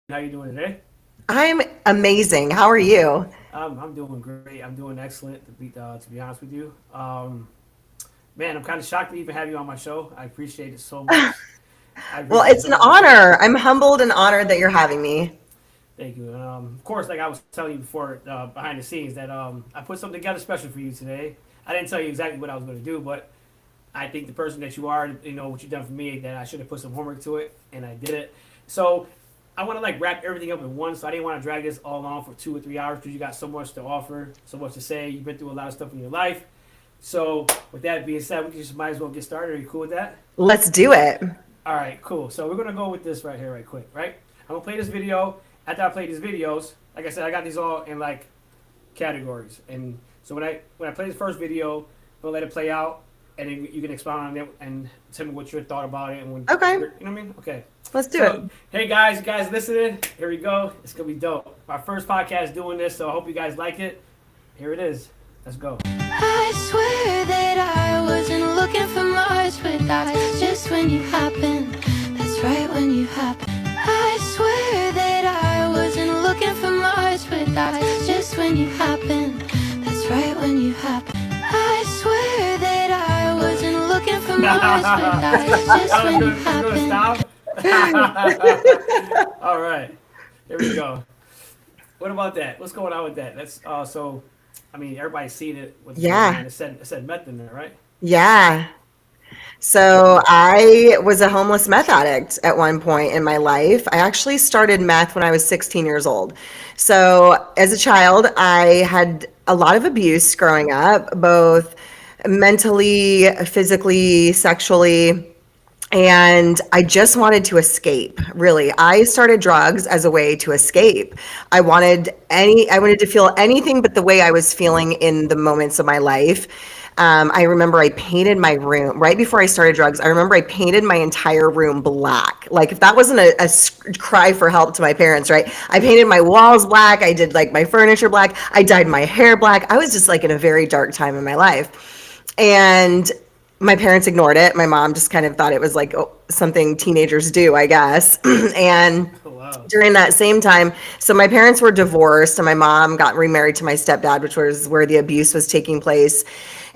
How you doing today? I'm amazing. How are you? I'm doing great. I'm doing excellent. To be honest with you, man, I'm kind of shocked to even have you on my show. I appreciate it so much. I Well, appreciate it it's so an much. honor. I'm humbled and honored that you're having me. Thank you. Of course, like I was telling you before, behind the scenes, that I put something together special for you today. I didn't tell you exactly what I was going to do, but I think the person that you are, what you've done for me, that I should have put some homework to it, and I did it. So I want to like wrap everything up in one. So I didn't want to drag this all on for 2 or 3 hours because you got so much to offer, so much to say. You've been through a lot of stuff in your life. So with that being said, we just might as well get started. Are you cool with that? Let's do it. All right, cool. So we're gonna go with this right here, right quick, right? I'm gonna play this video. After I play these videos, like I said, I got these all in like categories, and so when I play the first video, we'll let it play out, and then you can expound on it and tell me what your thought about it, and when Okay, you know what I mean. Okay. let's do it. So hey guys, you guys listening? Here we go. It's gonna be dope. My first podcast doing this, so I hope you guys like it. Here it is. Let's go. I swear that I wasn't looking for much, but that's just when you happen. That's right when you happen. I swear that I wasn't looking for much, but that's just when you happen. That's right when you happen. I swear that I wasn't looking for much, but that's just when you You gonna happen. stop? All right. Here we go. What about that? What's going on with that? That's so. I mean, everybody's seen it. What's going Yeah, on? It said meth in there, right? yeah. Okay. So I was a homeless meth addict at one point in my life. I actually started meth when I was 16 years old. So as a child, I had a lot of abuse growing up, both mentally, physically, sexually. And I just wanted to escape, really. I started drugs as a way to escape. I wanted to feel anything but the way I was feeling in the moments of my life. I remember I painted my room right before I started drugs. I remember I painted my entire room black. Like if that wasn't a cry for help to my parents, right? I painted my walls black. I did like my furniture black. I dyed my hair black. I was just like in a very dark time in my life. And my parents ignored it. My mom just kind of thought it was like something teenagers do, I guess. And Oh, wow. during that same time, so my parents were divorced and my mom got remarried to my stepdad, which was where the abuse was taking place.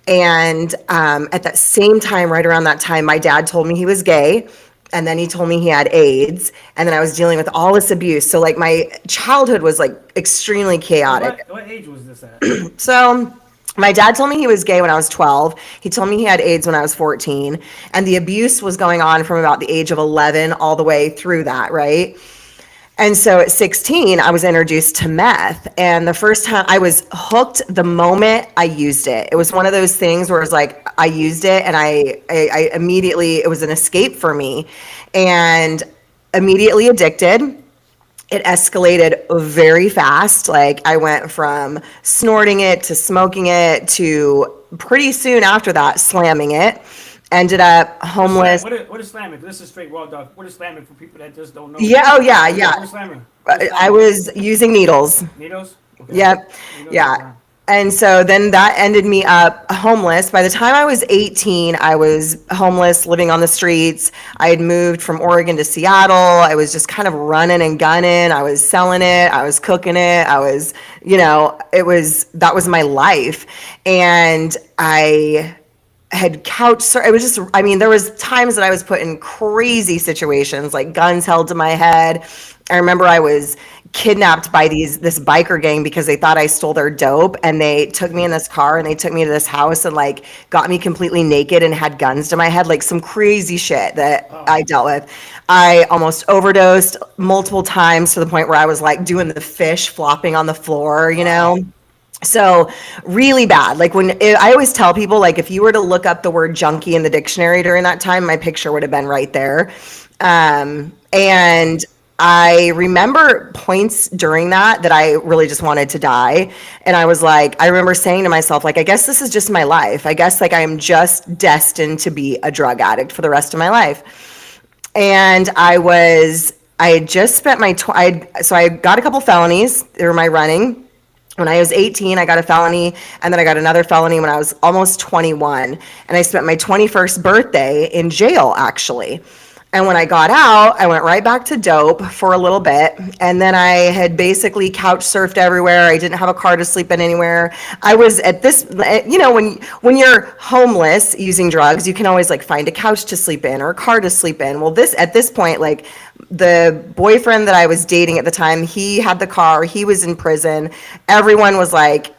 And at that same time, right around that time, my dad told me he was gay. And then he told me he had AIDS. And then I was dealing with all this abuse. So, like, my childhood was like extremely Wait, chaotic. what age was this at? So my dad told me he was gay when I was 12. He told me he had AIDS when I was 14. And the abuse was going on from about the age of 11 all the way through that, right? And so at 16, I was introduced to meth. And the first time I was hooked the moment I used it. It was one of those things where it was like I used it and I immediately, it was an escape for me. And immediately addicted. It escalated very fast. Like I went from snorting it to smoking it to pretty soon after that slamming it. Ended up What's slam? homeless. What is slamming? This is straight raw dog. What is slamming for people that just don't know? Yeah, oh yeah, Yeah. yeah. What is slamming? What is I slamming? was using needles. Needles. Okay. Yep. Needles. Yeah. Okay. And so then that ended me up homeless. By the time I was 18, I was homeless, living on the streets. I had moved from Oregon to Seattle. I was just kind of running and gunning. I was selling it. I was cooking it. I was, that was my life. And I had it was just, I mean, there was times that I was put in crazy situations, like guns held to my head. I remember I was kidnapped by this biker gang because they thought I stole their dope, and they took me in this car and they took me to this house and like got me completely naked and had guns to my head, like some crazy shit that Oh. I dealt with. I almost overdosed multiple times to the point where I was like doing the fish flopping on the floor, you Wow. know? So really bad. Like I always tell people, like if you were to look up the word junkie in the dictionary during that time, my picture would have been right there. And I remember points during that I really just wanted to die. And I was like, I remember saying to myself, like, I guess this is just my life. I guess like I am just destined to be a drug addict for the rest of my life. And I had just spent so I got a couple felonies through my running. When I was 18, I got a felony, and then I got another felony when I was almost 21. And I spent my 21st birthday in jail, actually. And when I got out, I went right back to dope for a little bit. And then I had basically couch surfed everywhere. I didn't have a car to sleep in anywhere. I was at this, when you're homeless using drugs, you can always like find a couch to sleep in or a car to sleep in. Well, at this point, like the boyfriend that I was dating at the time, he had the car, he was in prison. Everyone was like,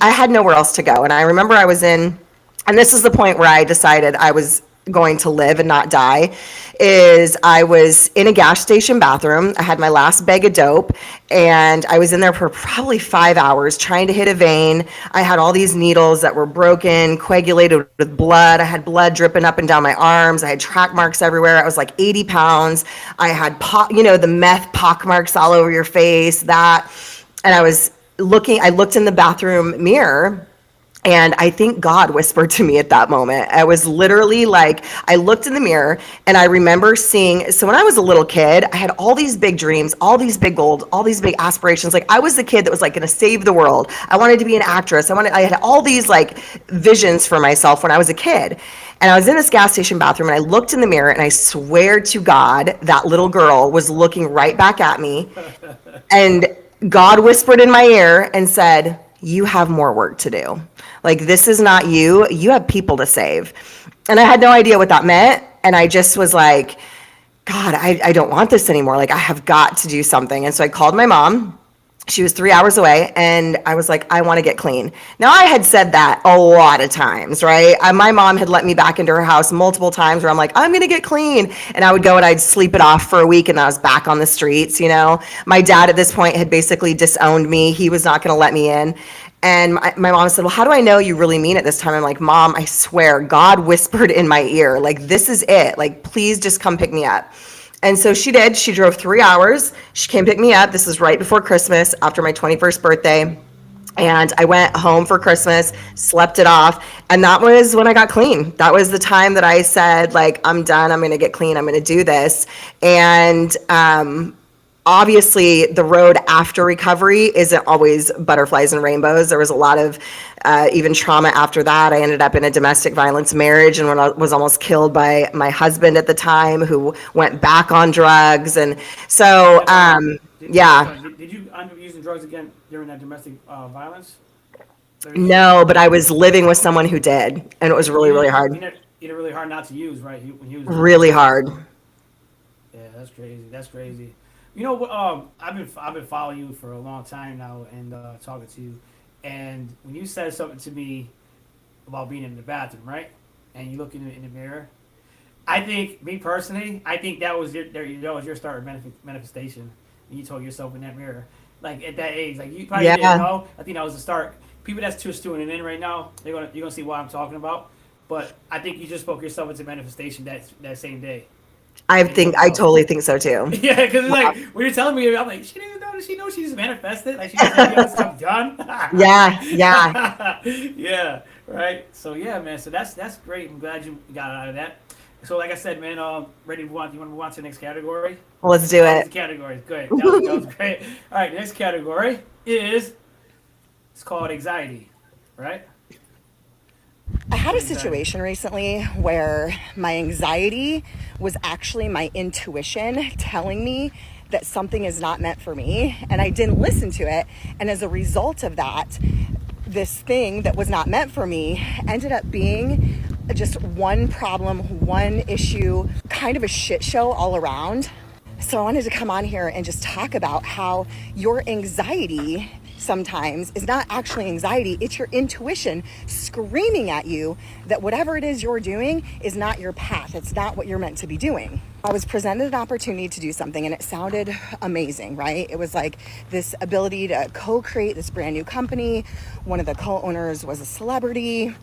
I had nowhere else to go. And I remember and this is the point where I decided I was going to live and not die, is I was in a gas station bathroom. I had my last bag of dope, and I was in there for probably 5 hours trying to hit a vein. I had all these needles that were broken, coagulated with blood. I had blood dripping up and down my arms. I had track marks everywhere. I was like 80 pounds. I had, the meth pock marks all over your face, that. And I looked in the bathroom mirror, and I think God whispered to me at that moment. I was literally like, I looked in the mirror and I remember seeing, so when I was a little kid, I had all these big dreams, all these big goals, all these big aspirations. Like I was the kid that was like going to save the world. I wanted to be an actress. I had all these like visions for myself when I was a kid. And I was in this gas station bathroom and I looked in the mirror and I swear to God, that little girl was looking right back at me. And God whispered in my ear and said, "You have more work to do. Like, this is not you. You have people to save." And I had no idea what that meant. And I just was like, God, I don't want this anymore. Like, I have got to do something. And so I called my mom. She was 3 hours away. And I was like, I want to get clean. Now, I had said that a lot of times, right? My mom had let me back into her house multiple times where I'm like, I'm going to get clean. And I would go and I'd sleep it off for a week. And I was back on the streets, My dad at this point had basically disowned me. He was not going to let me in. And my mom said, "Well, how do I know you really mean it this time?" I'm like, "Mom, I swear, God whispered in my ear, like, this is it. Like, please just come pick me up." And so she did. She drove 3 hours. She came pick me up. This was right before Christmas, after my 21st birthday. And I went home for Christmas, slept it off. And that was when I got clean. That was the time that I said, like, I'm done. I'm going to get clean. I'm going to do this. And, obviously, the road after recovery isn't always butterflies and rainbows. There was a lot of even trauma after that. I ended up in a domestic violence marriage and was almost killed by my husband at the time, who went back on drugs. And so, yeah. Did you end up using drugs again during that domestic violence? No, but I was living with someone who did, and it was really, really hard. You had really hard not to use, right? When you was Really hard. Yeah, that's crazy. That's crazy. I've been following you for a long time now and talking to you, and when you said something to me about being in the bathroom, right, and you look in the mirror, I think, me personally, I think that was your start of manifestation. And you told yourself in that mirror, like at that age, like you probably didn't know. I think that was the start. People that's just tuning in right now, you're gonna see what I'm talking about. But I think you just spoke yourself into manifestation that same day. I totally think so too. Yeah, because it's like when you're telling me, I'm like, she didn't know. Does she know she just manifested? Like she just had stuff done. Yeah. Yeah. Right. So yeah, man. So that's great. I'm glad you got out of that. So like I said, man, ready to move on? You want to move on to the next category? Well, let's do it. Category. Good. That was great. All right. Next category it's called anxiety. Right. I had a situation recently where my anxiety was actually my intuition telling me that something is not meant for me, and I didn't listen to it. And as a result of that, this thing that was not meant for me ended up being just one problem, one issue, kind of a shit show all around. So I wanted to come on here and just talk about how your anxiety sometimes is not actually anxiety. It's your intuition screaming at you that whatever it is you're doing is not your path. It's not what you're meant to be doing. I was presented an opportunity to do something and it sounded amazing, right? It was like this ability to co-create this brand new company. One of the co-owners was a celebrity,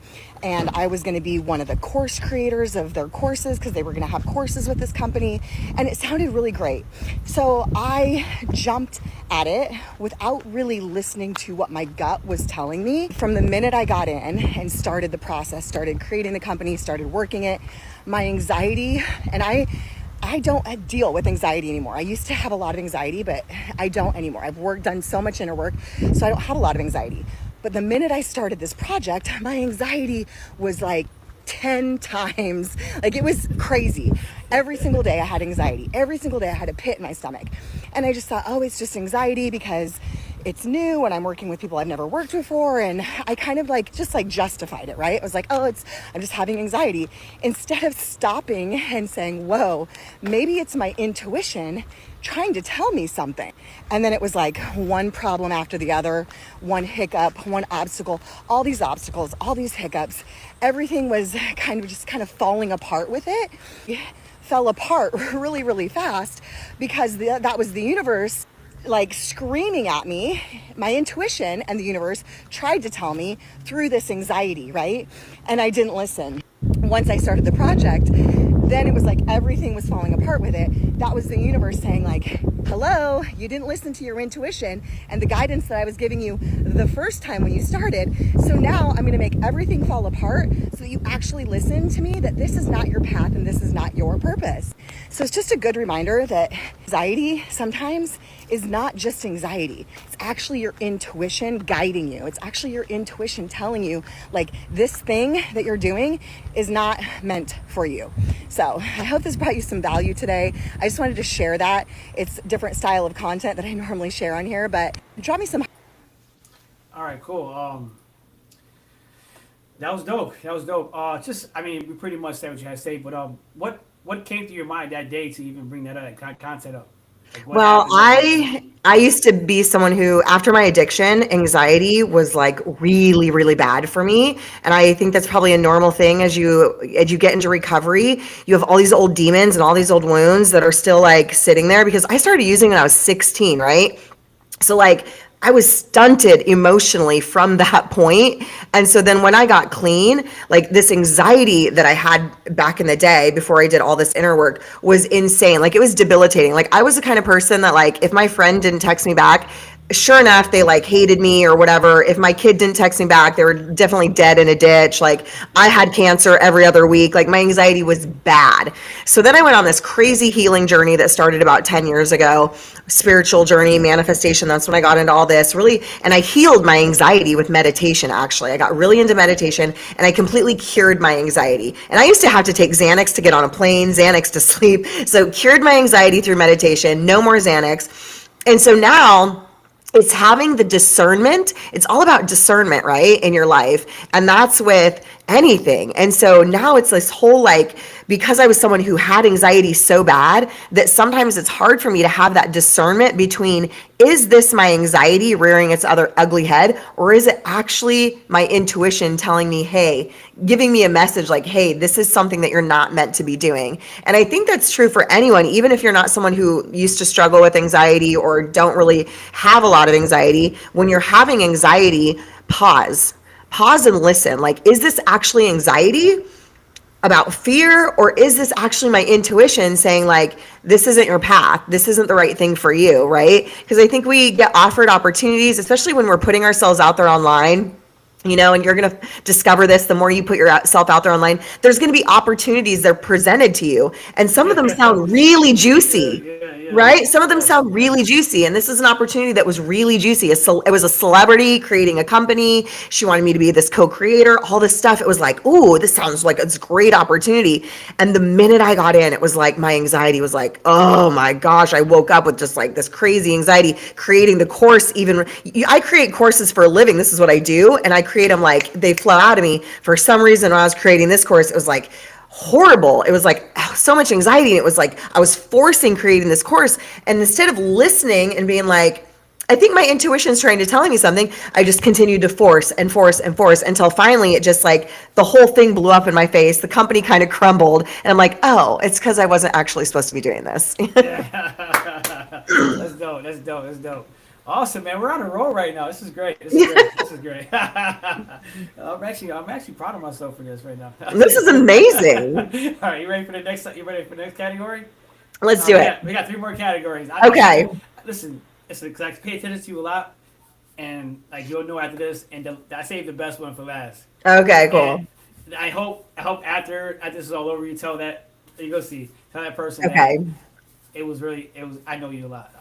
and I was going to be one of the course creators of their courses because they were going to have courses with this company, and it sounded really great. So I jumped at it without really listening to what my gut was telling me. From the minute I got in and started the process, started creating the company, started working it, my anxiety, and I don't deal with anxiety anymore. I used to have a lot of anxiety, but I don't anymore. I've done so much inner work, so I don't have a lot of anxiety. But the minute I started this project, my anxiety was like 10 times. Like, it was crazy. Every single day I had anxiety. Every single day I had a pit in my stomach. And I just thought, oh, it's just anxiety because it's new and I'm working with people I've never worked before. And I kind of like just like justified it, right? I was like, oh, I'm just having anxiety. Instead of stopping and saying, whoa, maybe it's my intuition trying to tell me something. And then it was like one problem after the other, one hiccup, one obstacle, all these obstacles, all these hiccups. Everything was kind of falling apart with it. It fell apart really, really fast because that was the universe like screaming at me. My intuition and the universe tried to tell me through this anxiety, right? And I didn't listen. Once I started the project, then it was like everything was falling apart with it. That was the universe saying like, hello, you didn't listen to your intuition and the guidance that I was giving you the first time when you started. So now I'm going to make everything fall apart so that you actually listen to me, that this is not your path and this is not your purpose. So it's just a good reminder that anxiety sometimes is not just anxiety. It's actually your intuition guiding you. It's actually your intuition telling you like this thing that you're doing is not meant for you. So I hope this brought you some value today. I just wanted to share that. It's a different style of content that I normally share on here, but drop me some. All right, cool. That was dope. That was dope. Just, I mean, we pretty much said what you had to say, but what came to your mind that day to even bring that concept up? Like, what Well, happened I used to be someone who, after my addiction, anxiety was like really, really bad for me. And I think that's probably a normal thing as you get into recovery. You have all these old demons and all these old wounds that are still like sitting there because I started using when I was 16, right? So like I was stunted emotionally from that point. And so then when I got clean, like this anxiety that I had back in the day before I did all this inner work was insane. Like it was debilitating. Like I was the kind of person that like if my friend didn't text me back, sure enough, they like hated me or whatever. If my kid didn't text me back, they were definitely dead in a ditch. Like I had cancer every other week. Like my anxiety was bad. So then I went on this crazy healing journey that started about 10 years ago, spiritual journey, manifestation. That's when I got into all this really. And I healed my anxiety with meditation. Actually, I got really into meditation and I completely cured my anxiety. And I used to have to take Xanax to get on a plane, Xanax to sleep. So cured my anxiety through meditation, no more Xanax. And so now it's having the discernment. It's all about discernment, right, in your life. And that's with anything. And so now it's this whole like, because I was someone who had anxiety so bad that sometimes it's hard for me to have that discernment between, is this my anxiety rearing its other ugly head, or is it actually my intuition telling me, hey, giving me a message like, hey, this is something that you're not meant to be doing. And I think that's true for anyone, even if you're not someone who used to struggle with anxiety or don't really have a lot of anxiety. When you're having anxiety, pause and listen. Like, is this actually anxiety about fear, or is this actually my intuition saying like, this isn't your path, this isn't the right thing for you, right? Because I think we get offered opportunities, especially when we're putting ourselves out there online, and you're going to discover this the more you put yourself out there online. There's going to be opportunities that are presented to you, and some of them sound really juicy. Yeah. Right? Some of them Yeah. sound really juicy. And this is an opportunity that was really juicy. It was a celebrity creating a company. She wanted me to be this co-creator, all this stuff. It was like, ooh, this sounds like it's a great opportunity. And the minute I got in, it was like my anxiety was like, oh my gosh, I woke up with just like this crazy anxiety creating the course. Even I create courses for a living. This is what I do. And I create them like they flow out of me. For some reason, when I was creating this course, it was like, horrible. It was like so much anxiety. And it was like I was forcing creating this course. And instead of listening and being like, I think my intuition's trying to tell me something, I just continued to force until finally it just like the whole thing blew up in my face. The company kind of crumbled. And I'm like, oh, it's because I wasn't actually supposed to be doing this. Yeah. That's dope. That's dope. Awesome, man. We're on a roll right now. This is great. This is great. I'm actually proud of myself for this right now. This is amazing. All right, you ready for the next? You ready for the next category? Let's do it. We got 3 more categories. Okay. Listen, because I pay attention to you a lot, and like you'll know after this. And I saved the best one for last. Okay, cool. And I hope after this is all over, you tell that you go see tell that person. Okay. That it was. I know you a lot.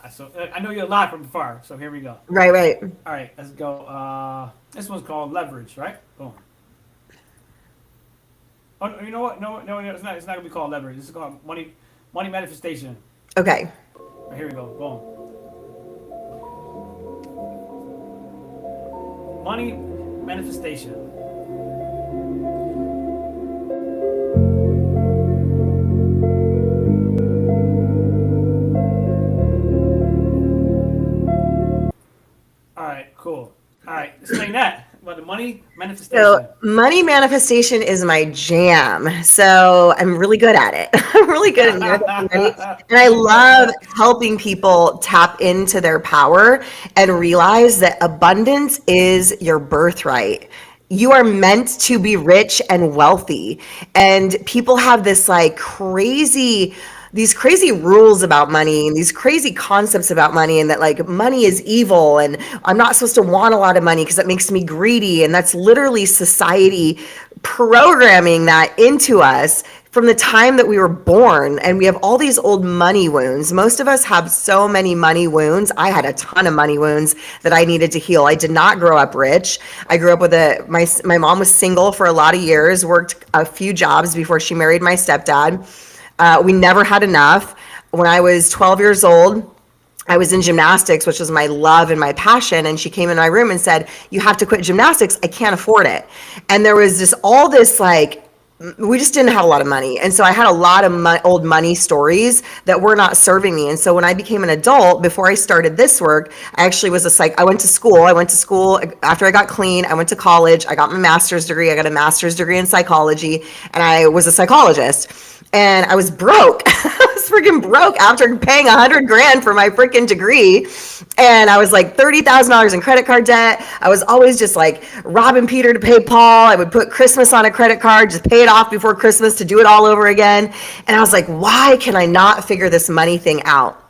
I know you a lot from far. So here we go. Right. All right, let's go. This one's called leverage, right? Boom. Oh, you know what? No, no, it's not. It's not gonna be called leverage. This is called money manifestation. Okay. Right, here we go. Boom. Money manifestation. All right, cool. All right, explain that about the money manifestation. So money manifestation is my jam. So I'm really good at it. I'm really good at manifesting money. And I love helping people tap into their power and realize that abundance is your birthright. You are meant to be rich and wealthy. And people have this like these crazy rules about money and these crazy concepts about money, and that like money is evil and I'm not supposed to want a lot of money because that makes me greedy. And that's literally society programming that into us from the time that we were born. And we have all these old money wounds. Most of us have so many money wounds. I had a ton of money wounds that I needed to heal. I did not grow up rich. I grew up with my mom was single for a lot of years, worked a few jobs before she married my stepdad. We never had enough. When I was 12 years old, I was in gymnastics, which was my love and my passion. And she came in my room and said, "You have to quit gymnastics. I can't afford it." And there was all this like, we just didn't have a lot of money. And so I had a lot of old money stories that were not serving me. And so when I became an adult, before I started this work, I actually was I went to school. After I got clean. I went to college. I got my master's degree. I got a master's degree in psychology, and I was a psychologist. And I was broke. I was freaking broke after paying $100,000 for my freaking degree. And I was like $30,000 in credit card debt. I was always just like robbing Peter to pay Paul. I would put Christmas on a credit card, just pay it off before Christmas to do it all over again. And I was like, why can I not figure this money thing out?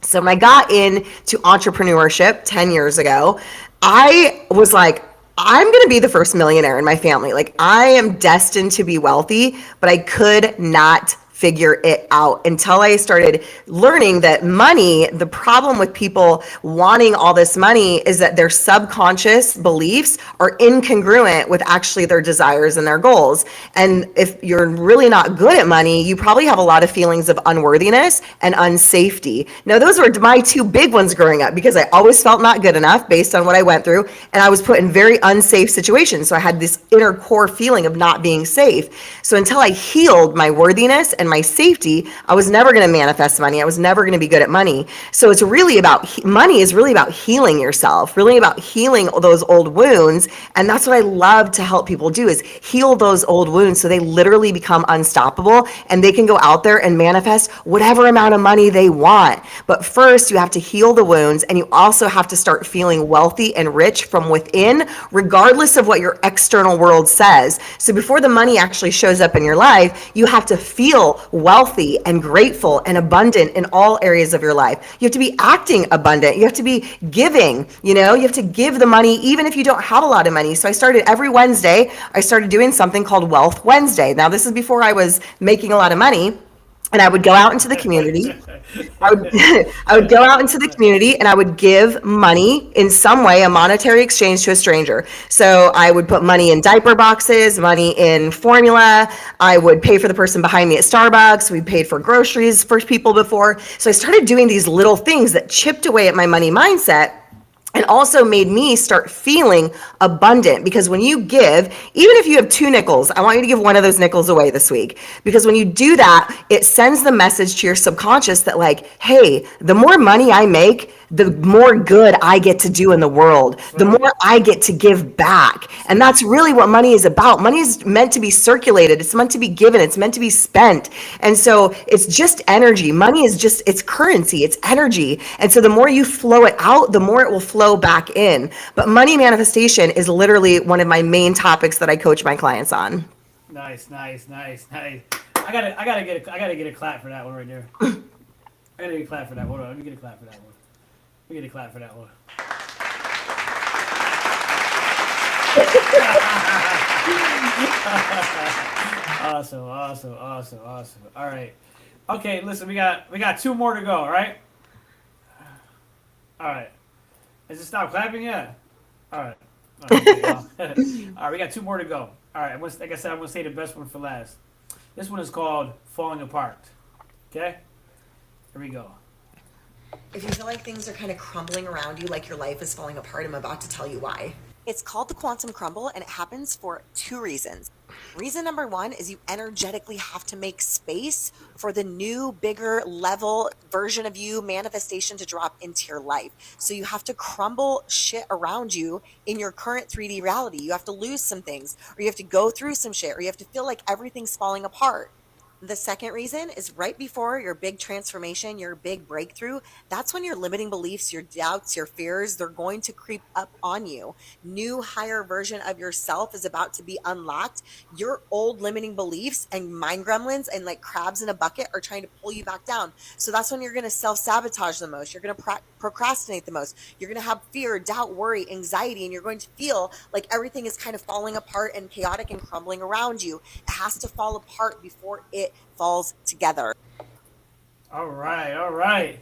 So when I got into entrepreneurship 10 years ago, I was like, I'm going to be the first millionaire in my family. Like, I am destined to be wealthy, but I could not figure it out until I started learning that money, the problem with people wanting all this money is that their subconscious beliefs are incongruent with actually their desires and their goals. And if you're really not good at money, you probably have a lot of feelings of unworthiness and unsafety. Now, those were my two big ones growing up because I always felt not good enough based on what I went through. And I was put in very unsafe situations. So I had this inner core feeling of not being safe. So until I healed my worthiness and my safety, I was never going to manifest money. I was never going to be good at money. So it's really about, money is really about healing yourself, really about healing those old wounds. And that's what I love to help people do, is heal those old wounds so they literally become unstoppable and they can go out there and manifest whatever amount of money they want. But first, you have to heal the wounds, and you also have to start feeling wealthy and rich from within, regardless of what your external world says. So before the money actually shows up in your life, you have to feel wealthy and grateful and abundant in all areas of your life. You have to be acting abundant. You have to be giving, you have to give the money even if you don't have a lot of money. So I started every Wednesday, I started doing something called Wealth Wednesday. Now, this is before I was making a lot of money. And I would go out into the community. I would go out into the community and I would give money in some way, a monetary exchange, to a stranger. So I would put money in diaper boxes, money in formula. I would pay for the person behind me at Starbucks. We paid for groceries for people before. So I started doing these little things that chipped away at my money mindset, and also made me start feeling abundant. Because when you give, even if you have 2 nickels, I want you to give one of those nickels away this week. Because when you do that, it sends the message to your subconscious that like, hey, the more money I make, the more good I get to do in the world, the more I get to give back. And that's really what money is about. Money is meant to be circulated. It's meant to be given. It's meant to be spent. And so it's just energy. Money is just, it's currency, it's energy. And so the more you flow it out, the more it will flow back in. But money manifestation is literally one of my main topics that I coach my clients on. Nice. I gotta get a clap for that one right there. I gotta get a clap for that. Hold on, let me get a clap for that one. We get a clap for that one. Awesome. All right. Okay, listen, we got 2 more to go, all right? All right. Has it stopped clapping yet? All right. All right, we got 2 more to go. All All right, like I said, I'm gonna say the best one for last. This one is called "Falling Apart." Okay, here we go. If you feel like things are kind of crumbling around you, like your life is falling apart, I'm about to tell you why. It's called the quantum crumble, and it happens for two reasons. Reason number one is you energetically have to make space for the new, bigger level version of you manifestation to drop into your life. So you have to crumble shit around you in your current 3D reality. You have to lose some things, or you have to go through some shit, or you have to feel like everything's falling apart. The second reason is right before your big transformation, your big breakthrough. That's when your limiting beliefs, your doubts, your fears, they're going to creep up on you. New, higher version of yourself is about to be unlocked. Your old limiting beliefs and mind gremlins and like crabs in a bucket are trying to pull you back down. So that's when you're going to self-sabotage the most. You're going to procrastinate the most. You're going to have fear, doubt, worry, anxiety, and you're going to feel like everything is kind of falling apart and chaotic and crumbling around you. It has to fall apart before it falls together. All right, all right.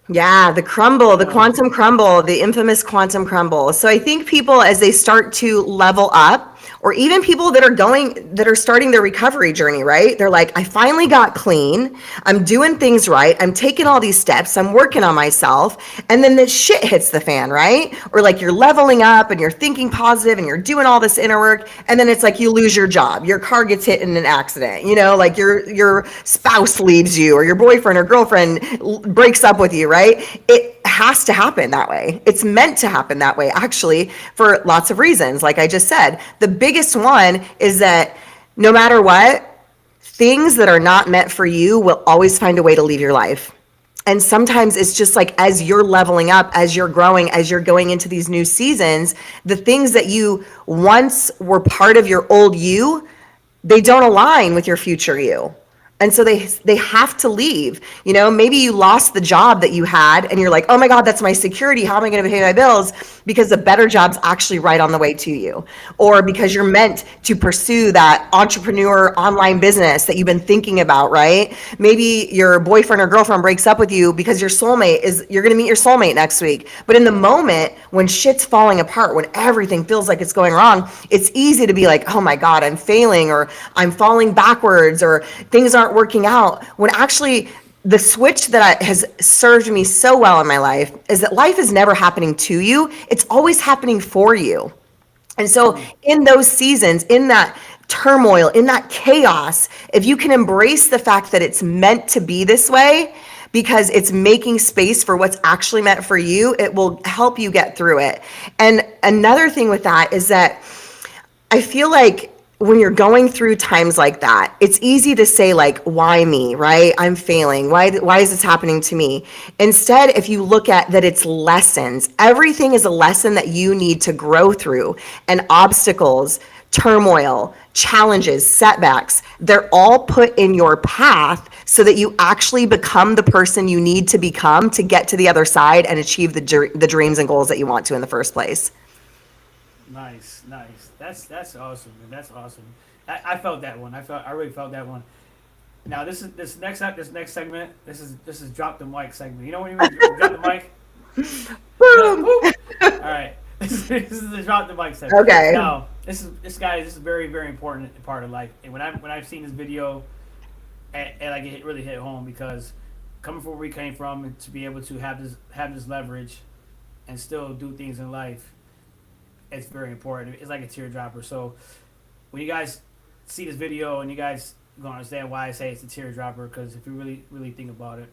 Yeah, the crumble, the Uh, quantum crumble, the infamous quantum crumble. So I think people, as they start to level up, or even people that are starting their recovery journey, right? They're like, I finally got clean. I'm doing things right. I'm taking all these steps. I'm working on myself. And then this shit hits the fan, right? Or like you're leveling up and you're thinking positive and you're doing all this inner work. And then it's like you lose your job. Your car gets hit in an accident, like your spouse leaves you or your boyfriend or girlfriend breaks up with you, right? It has to happen that way. It's meant to happen that way, actually, for lots of reasons. Like I just said, the biggest one is that no matter what, things that are not meant for you will always find a way to leave your life. And sometimes it's just like as you're leveling up, as you're growing, as you're going into these new seasons, the things that you once were part of your old you, they don't align with your future you. And so they have to leave. Maybe you lost the job that you had and you're like, oh my God, that's my security. How am I going to pay my bills? Because the better job's actually right on the way to you. Or because you're meant to pursue that entrepreneur online business that you've been thinking about, right? Maybe your boyfriend or girlfriend breaks up with you because you're going to meet your soulmate next week. But in the moment when shit's falling apart, when everything feels like it's going wrong, it's easy to be like, oh my God, I'm failing, or I'm falling backwards, or things aren't working out, when actually the switch that has served me so well in my life is that life is never happening to you. It's always happening for you. And so in those seasons, in that turmoil, in that chaos, if you can embrace the fact that it's meant to be this way, because it's making space for what's actually meant for you, it will help you get through it. And another thing with that is that I feel like when you're going through times like that, it's easy to say like, why me, right? I'm failing. Why is this happening to me? Instead, if you look at that, it's lessons. Everything is a lesson that you need to grow through, and obstacles, turmoil, challenges, setbacks, they're all put in your path so that you actually become the person you need to become to get to the other side and achieve the dreams and goals that you want to in the first place. nice, nice. That's awesome, man. That's awesome. I felt that one. I really felt that one. Now this next segment. This is drop the mic segment. You know what you mean? Drop the mic. Boom. All right. This is the drop the mic segment. Okay. Now this is a very very important part of life. And when I've seen this video, and like it really hit home because coming from where we came from and to be able to have this leverage and still do things in life, it's very important. It's like a teardropper. So when you guys see this video and you guys gonna understand why I say it's a teardropper, because if you really really think about it,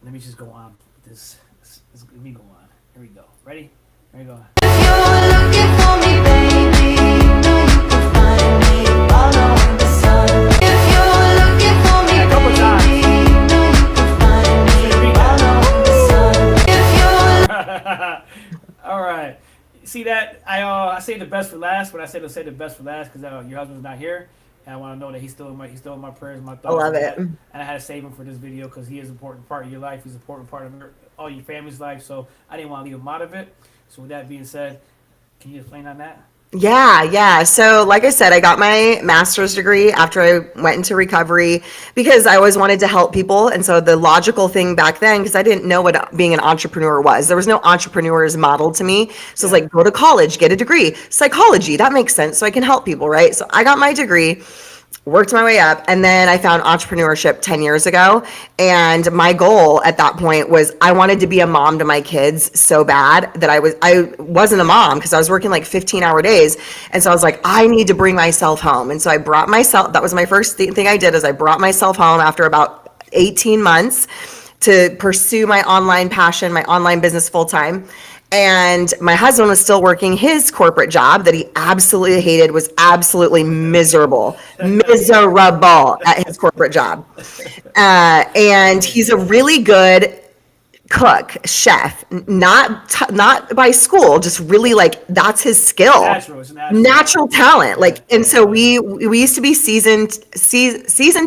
let me just go on with this. Let me go on. Here we go. Ready? Here we go. If you're looking for me, baby, you know you can find me. Follow the sun. If you're looking for me, A couple times. baby, you know you can find me. Follow the sun. If you're All right. See that I say the best for last, but I say to say the best for last because your husband's not here, and I want to know that he's still in my prayers, my thoughts. I love it. And I had to save him for this video because he is an important part of your life. He's an important part of all your family's life. So I didn't want to leave him out of it. So with that being said, can you explain on that? Yeah. So, like I said, I got my master's degree after I went into recovery because I always wanted to help people. And so, the logical thing back then, because I didn't know what being an entrepreneur was, there was no entrepreneurs modeled to me. So, it's Yeah. like, go to college, get a degree. Psychology, that makes sense. So, I can help people, right? So, I got my degree, worked my way up, and then I found entrepreneurship 10 years ago. And my goal at that point was I wanted to be a mom to my kids so bad that I wasn't a mom because I was working like 15-hour days. And so I was like, I need to bring myself home. And so I brought myself, that was my first thing I did, is I brought myself home after about 18 months to pursue my online passion, my online business full time. And my husband was still working his corporate job that he absolutely hated, was absolutely miserable at his corporate job. And he's a really good cook, chef, not by school, just really like that's his skill, Natural. It's natural. natural talent. Like, and so we used to be season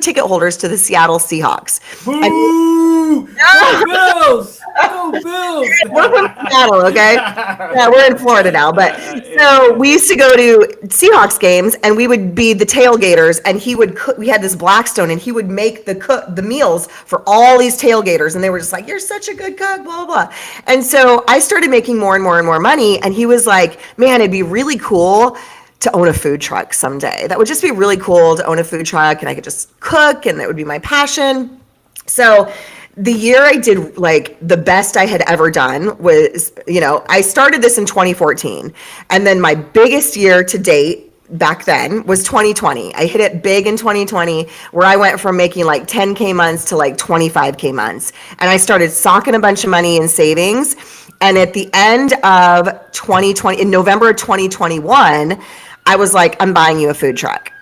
ticket holders to the Seattle Seahawks. Boo! Go Bills! Go Bills! We're from Seattle, okay? Yeah, we're in Florida now, but so we used to go to Seahawks games, and we would be the tailgaters, and he would cook. We had this Blackstone, and he would make the meals for all these tailgaters, and they were just like, "You're such a good cook," blah blah blah. And so I started making more and more and more money, and he was like, "Man, it'd be really cool to own a food truck someday. That would just be really cool to own a food truck, and I could just cook, and that would be my passion." So the year I did like the best I had ever done was, I started this in 2014. And then my biggest year to date back then was 2020. I hit it big in 2020 where I went from making like 10K months to like 25K months. And I started socking a bunch of money in savings. And at the end of 2020, in November of 2021, I was like, I'm buying you a food truck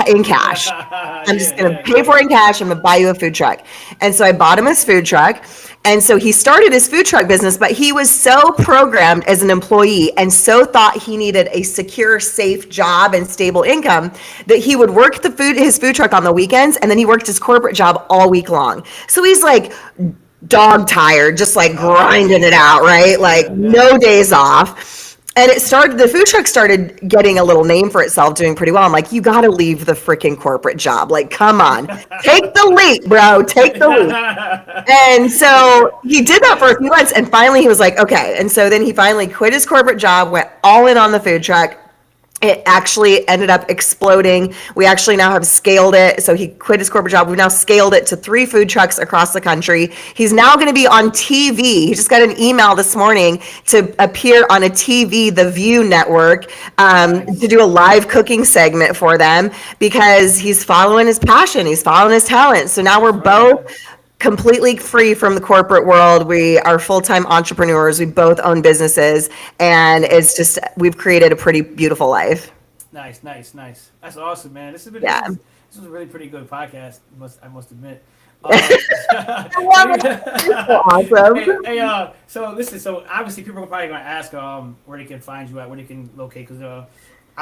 in cash. I'm just going to pay for it in cash. I'm going to buy you a food truck. And so I bought him his food truck. And so he started his food truck business, but he was so programmed as an employee and so thought he needed a secure, safe job and stable income that he would work his food truck on the weekends, and then he worked his corporate job all week long. So he's like dog tired, just like grinding it out, right? Like no days off. And the food truck started getting a little name for itself, doing pretty well. I'm like, you got to leave the freaking corporate job. Like, come on, take the leap, bro, take the leap. And so he did that for a few months, and finally he was like, okay. And so then he finally quit his corporate job, went all in on the food truck. It actually ended up exploding. We actually now have scaled it. So he quit his corporate job. We've now scaled it to 3 food trucks across the country. He's now going to be on TV. He just got an email this morning to appear on a TV, the View Network, to do a live cooking segment for them because he's following his passion. He's following his talent. So now we're both completely free from the corporate world. We are full-time entrepreneurs. We both own businesses, and we've created a pretty beautiful life. Nice. That's awesome, man. This was a really pretty good podcast. I must admit. Awesome. So listen. So obviously, people are probably going to ask where they can find you at, where they can locate, because I'm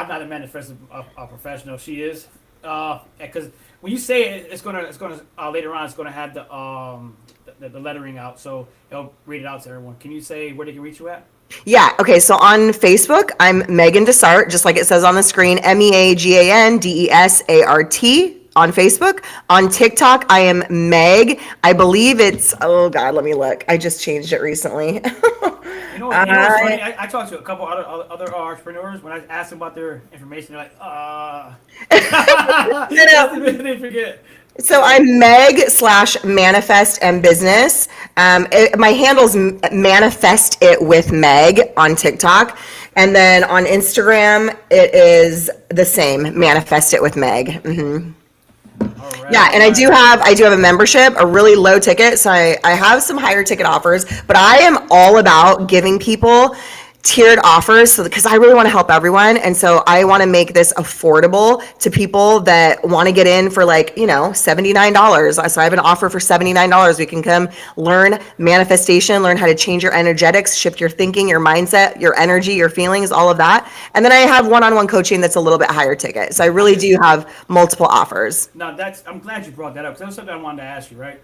not a manifest a professional. She is, because when you say it, it's gonna later on. It's gonna have the lettering out, so it'll read it out to everyone. Can you say where they can reach you at? Yeah. Okay. So on Facebook, I'm Megan Desart, just like it says on the screen, MEAGANDESART on Facebook. On TikTok, I am Meg. I believe it's, oh God, let me look. I just changed it recently. You know what's funny? I talked to a couple other entrepreneurs. When I asked them about their information, they're like, they forget. So I'm Meg/manifest and business. My handle's manifest it with Meg on TikTok. And then on Instagram, it is the same, manifest it with Meg. Mm-hmm. Right, yeah, and I do have a membership, a really low ticket. So I have some higher ticket offers, but I am all about giving people tiered offers, so because I really want to help everyone, and so I want to make this affordable to people that want to get in for like $79. So I have an offer for $79. We can come learn manifestation, learn how to change your energetics, shift your thinking, your mindset, your energy, your feelings, all of that. And then I have one-on-one coaching that's a little bit higher ticket. So I really do have multiple offers. Now I'm glad you brought that up, because that was something I wanted to ask you. Right?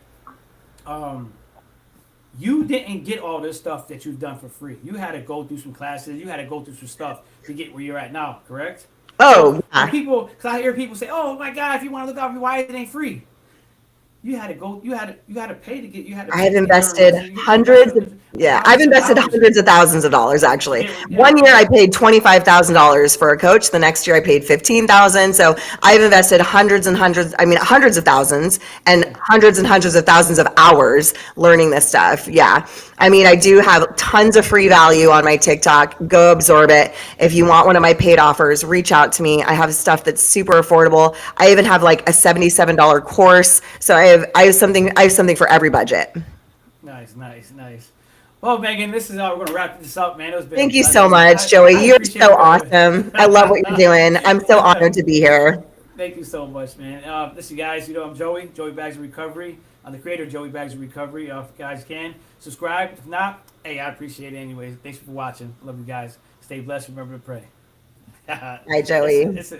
you didn't get all this stuff that you've done for free. You had to go through some classes. You had to go through some stuff to get where you're at now. Correct? So Oh, when yeah. people, because I hear people say, "Oh my God, if you want to look out for me, why it ain't free?" You had to go. You had to pay to get. You had to I pay have to get learn invested lessons. You hundreds of, invested yeah, I've thousands of invested dollars hundreds of thousands of dollars to actually. get. One year I paid $25,000 for a coach. The next year I paid 15,000. So I've invested hundreds and hundreds, I mean, hundreds of thousands and hundreds of thousands of hours learning this stuff. Yeah. I mean, I do have tons of free value on my TikTok. Go absorb it. If you want one of my paid offers, reach out to me. I have stuff that's super affordable. I even have like a $77 course. So I have something for every budget. Nice, nice, nice. Well, Megan, this is how we're gonna wrap this up, man. It was been. Thank you so much, Joey. I You're appreciate so you coming. awesome. I love what you're doing. I'm so honored to be here. Thank you so much, man. Listen, guys, I'm Joey, Joey Bags of Recovery. I'm the creator of Joey Bags of Recovery. If you guys can, subscribe. If not, hey, I appreciate it anyways. Thanks for watching. Love you guys. Stay blessed. Remember to pray. Hi, Joey. It's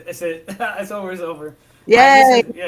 over. It's over. All right, Yay. listen, yeah.